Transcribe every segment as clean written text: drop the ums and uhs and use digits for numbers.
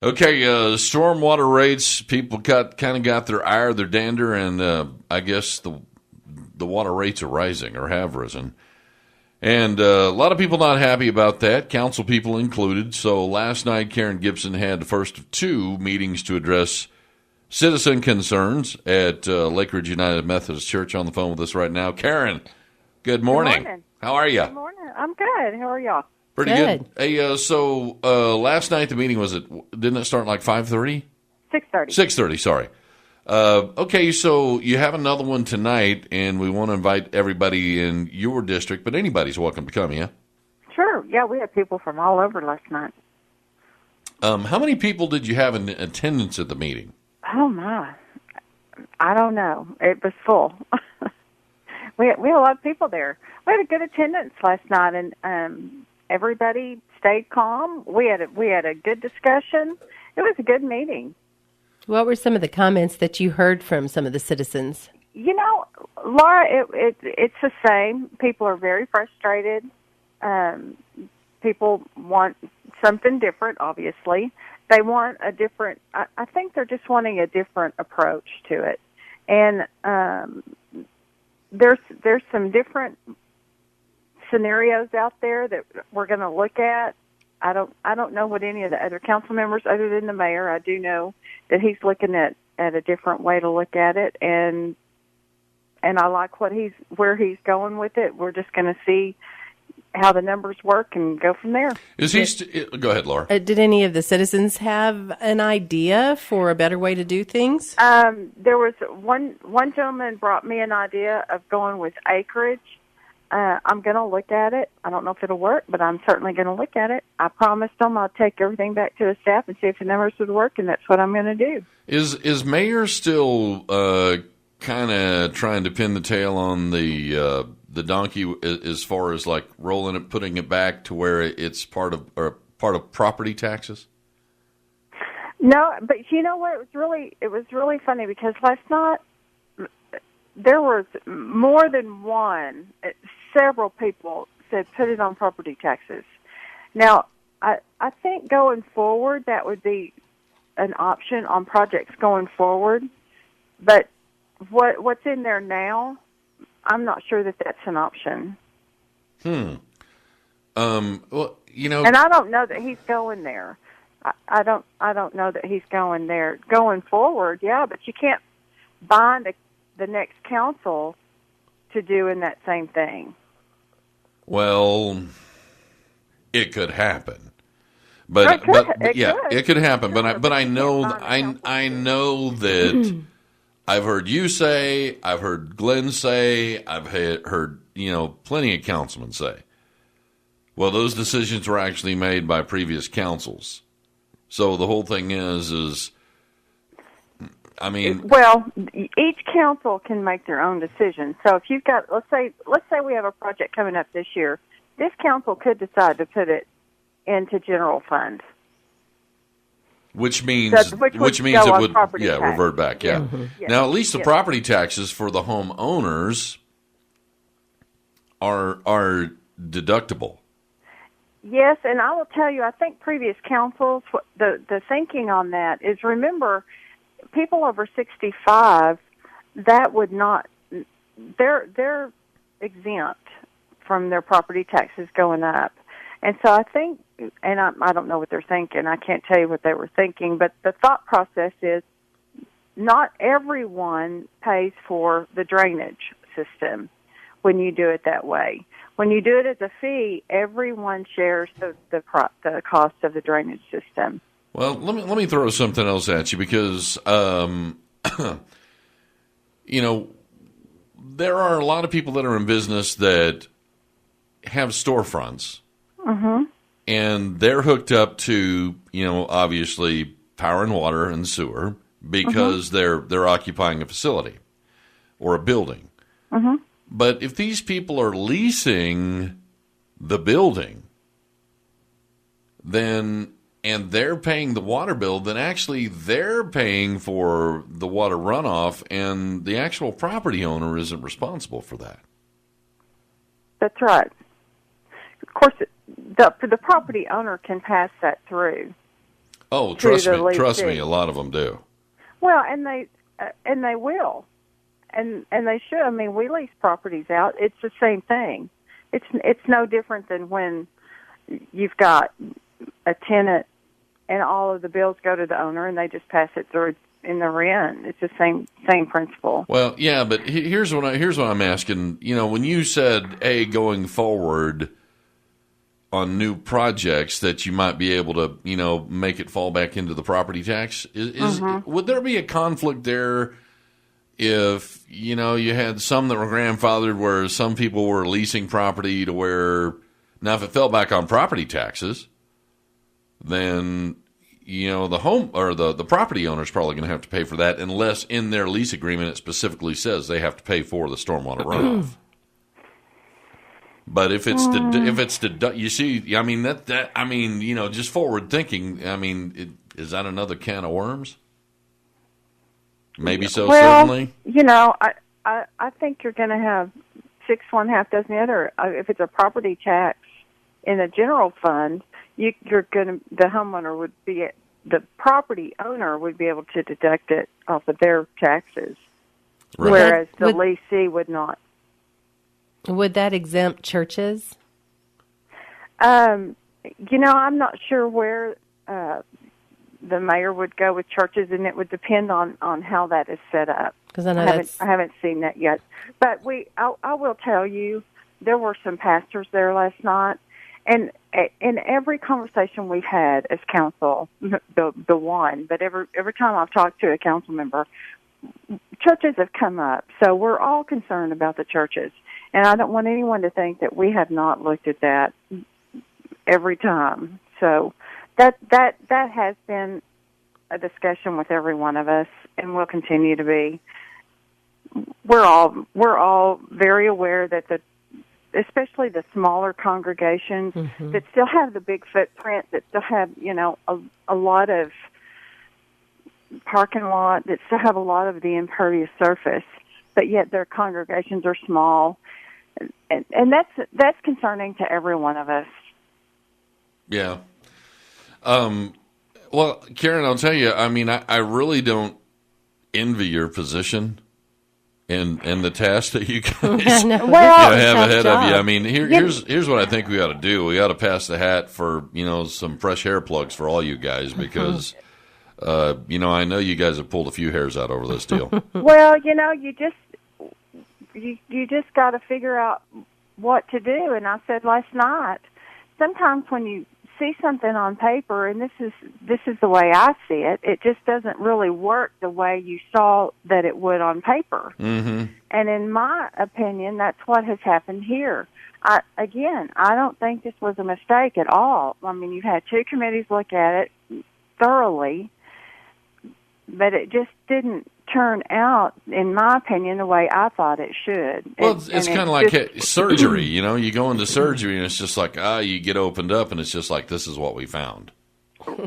Okay, stormwater rates. People kind of got their ire, their dander, and I guess the water rates are rising or have risen. And a lot of people not happy about that, council people included. So last night, Karen Gibson had the first of two meetings to address citizen concerns at Lake Ridge United Methodist Church. On the phone with us right now, Karen. Good morning. Good morning. How are you? Good morning. I'm good. How are y'all? Pretty good. Hey, so last night the meeting didn't it start like 5:30? 6:30. 6:30. Sorry. Okay, so you have another one tonight, and we want to invite everybody in your district, but anybody's welcome to come. Yeah. Sure. Yeah, we had people from all over last night. How many people did you have in attendance at the meeting? Oh my, I don't know. It was full. we had a lot of people there. We had a good attendance last night, and everybody stayed calm. We had a good discussion. It was a good meeting. What were some of the comments that you heard from some of the citizens? You know, Laura, it's the same. People are very frustrated. People want something different, obviously. They want a different, I think they're just wanting a different approach to it. And there's some different scenarios out there that we're going to look at. I don't know what any of the other council members, other than the mayor, I do know that he's looking at a different way to look at it, and I like where he's going with it. We're just going to see how the numbers work and go from there. Go ahead, Laura. Did any of the citizens have an idea for a better way to do things? There was one gentleman brought me an idea of going with acreage. I'm going to look at it. I don't know if it'll work, but I'm certainly going to look at it. I promised them I'll take everything back to the staff and see if the numbers would work, and that's what I'm going to do. Is Mayor still kind of trying to pin the tail on the donkey as far as like rolling it, putting it back to where it's part of property taxes? No, but you know what? It was really funny because last night there was more than one. Several people said put it on property taxes. Now, I think going forward that would be an option on projects going forward. But what's in there now, I'm not sure that that's an option. Well, you know, and I don't know that he's going there. I don't know that he's going there going forward. Yeah, but you can't bind the next council to doing that same thing. Well, it could happen, but it could happen. But I know that I've heard you say, I've heard Glenn say, I've heard plenty of councilmen say, well, those decisions were actually made by previous councils. So the whole thing is. I mean, well, each council can make their own decision. So if you've got, let's say we have a project coming up this year, this council could decide to put it into general fund, which means it would revert back. Yeah. Mm-hmm. Yes. Now, at least the property taxes for the homeowners are deductible. Yes, and I will tell you, I think previous councils, the thinking on that is, remember, people over 65, that would not, they're exempt from their property taxes going up. And so I think, and I don't know what they're thinking, I can't tell you what they were thinking, but the thought process is not everyone pays for the drainage system when you do it that way. When you do it as a fee, everyone shares the cost of the drainage system. Well, let me throw something else at you because, there are a lot of people that are in business that have storefronts, mm-hmm. and they're hooked up to, obviously power and water and sewer because mm-hmm. they're occupying a facility or a building. Mm-hmm. But if these people are leasing the building, and they're paying the water bill, then actually they're paying for the water runoff, and the actual property owner isn't responsible for that. That's right. Of course, the property owner can pass that through. Oh, to the trust me, leasee. a lot of them do. Well, and they will, and they should. I mean, we lease properties out. It's the same thing. It's no different than when you've got a tenant and all of the bills go to the owner and they just pass it through in the rent. It's the same principle. Well, yeah, but here's what I'm asking. You know, when you said, "Hey, going forward on new projects that you might be able to, you know, make it fall back into the property tax," would there be a conflict there if, you know, you had some that were grandfathered where some people were leasing property to where, now if it fell back on property taxes, then, you know, the home or the property owner is probably going to have to pay for that unless in their lease agreement it specifically says they have to pay for the stormwater runoff. But if it's you see, I mean that I mean, you know, just forward thinking. I mean, is that another can of worms? Maybe so. Well, certainly. You know, I think you're going to have 6 1 half dozen the other. If it's a property tax in a general fund, the homeowner would be, the property owner would be able to deduct it off of their taxes, Right. whereas the leasee would not. Would that exempt churches? You know, I'm not sure where the mayor would go with churches, and it would depend on how that is set up. Because I know I haven't seen that yet. But I will tell you, there were some pastors there last night, and in every conversation we've had as council, the one, but every time I've talked to a council member, churches have come up. So we're all concerned about the churches. And I don't want anyone to think that we have not looked at that every time. So that has been a discussion with every one of us, and will continue to be. We're all very aware that especially the smaller congregations that still have the big footprint, that still have, you know, a lot of parking lot, that still have a lot of the impervious surface, but yet their congregations are small. And that's concerning to every one of us. Yeah. Well, Karen, I'll tell you, I mean, I really don't envy your position and the task that you guys have ahead of you. I mean, here's what I think we ought to do. We ought to pass the hat for, you know, some fresh hair plugs for all you guys because, you know, I know you guys have pulled a few hairs out over this deal. Well, you know, you just got to figure out what to do. And I said last night, sometimes when you see something on paper, and this is the way I see it, it just doesn't really work the way you saw that it would on paper. Mm-hmm. And in my opinion, that's what has happened here. I don't think this was a mistake at all. I mean, you had 2 committees look at it thoroughly, but it just didn't turn out, in my opinion, the way I thought it should. Well, it's kind of like surgery, you know? You go into surgery and it's just like, you get opened up and it's just like, this is what we found.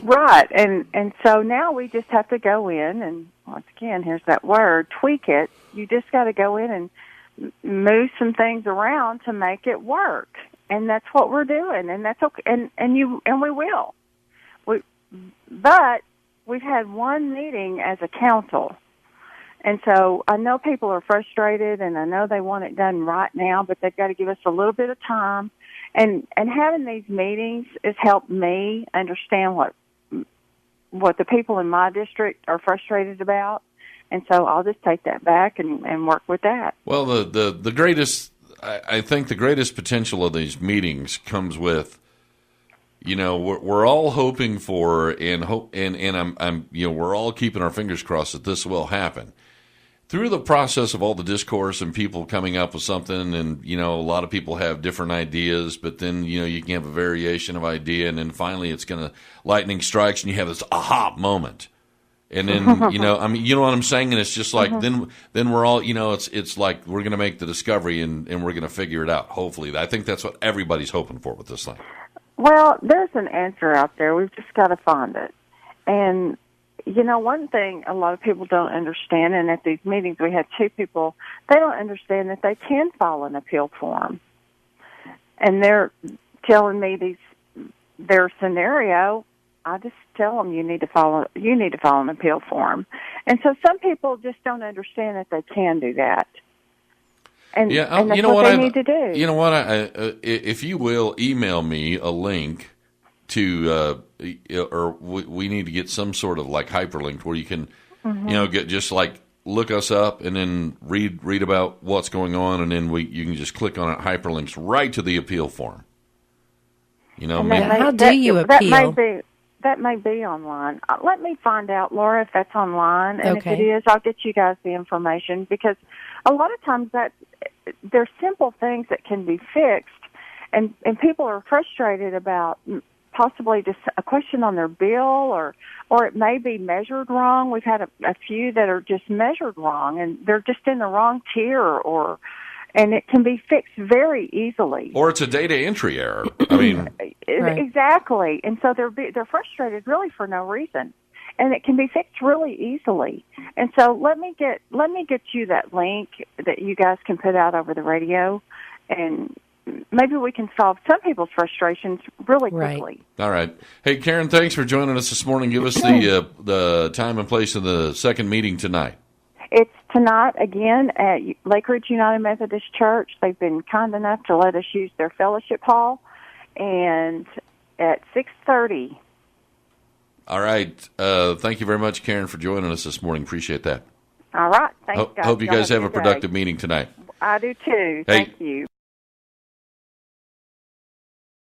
Right. And so now we just have to go in and, once again, here's that word, tweak it. You just got to go in and move some things around to make it work. And that's what we're doing. And that's okay. And we will. But we've had one meeting as a council. And so I know people are frustrated, and I know they want it done right now, but they've got to give us a little bit of time. And having these meetings has helped me understand what the people in my district are frustrated about. And so I'll just take that back and work with that. Well, the greatest, I think the greatest potential of these meetings comes with, you know, we're all hoping for and I'm you know, we're all keeping our fingers crossed that this will happen. Through the process of all the discourse and people coming up with something, and, you know, a lot of people have different ideas, but then, you know, you can have a variation of idea, and then finally it's going to, lightning strikes, and you have this aha moment. And then, you know, I mean, you know what I'm saying? And it's just like, then we're all, you know, it's like we're going to make the discovery and we're going to figure it out, hopefully. I think that's what everybody's hoping for with this thing. Well, there's an answer out there. We've just got to find it. And, you know, one thing a lot of people don't understand, and at these meetings we had 2 people, they don't understand that they can file an appeal form. And they're telling me their scenario. I just tell them you need to file an appeal form. And so some people just don't understand that they can do that. And, and that's what they need to do. You know what? If you will, email me a link to, or we need to get some sort of like hyperlink where you can, get just like look us up and then read about what's going on, and then you can just click on it, hyperlinks right to the appeal form. How do you appeal? That may be online. Let me find out, Laura, if that's online, and Okay. if it is, I'll get you guys the information, because a lot of times there's simple things that can be fixed, and people are frustrated about possibly just a question on their bill, or it may be measured wrong. We've had a few that are just measured wrong, and they're just in the wrong tier, and it can be fixed very easily. Or it's a data entry error. I mean, Right. Exactly, and so they're frustrated really for no reason, and it can be fixed really easily. And so let me get you that link that you guys can put out over the radio, and maybe we can solve some people's frustrations really quickly. All right. Hey, Karen, thanks for joining us this morning. Give us the time and place of the second meeting tonight. It's tonight, again, at Lake Ridge United Methodist Church. They've been kind enough to let us use their fellowship hall, and at 6:30. All right. Thank you very much, Karen, for joining us this morning. Appreciate that. All right. Thanks, guys. Hope you guys have a good day. productive meeting tonight. I do, too. Hey, Thank you.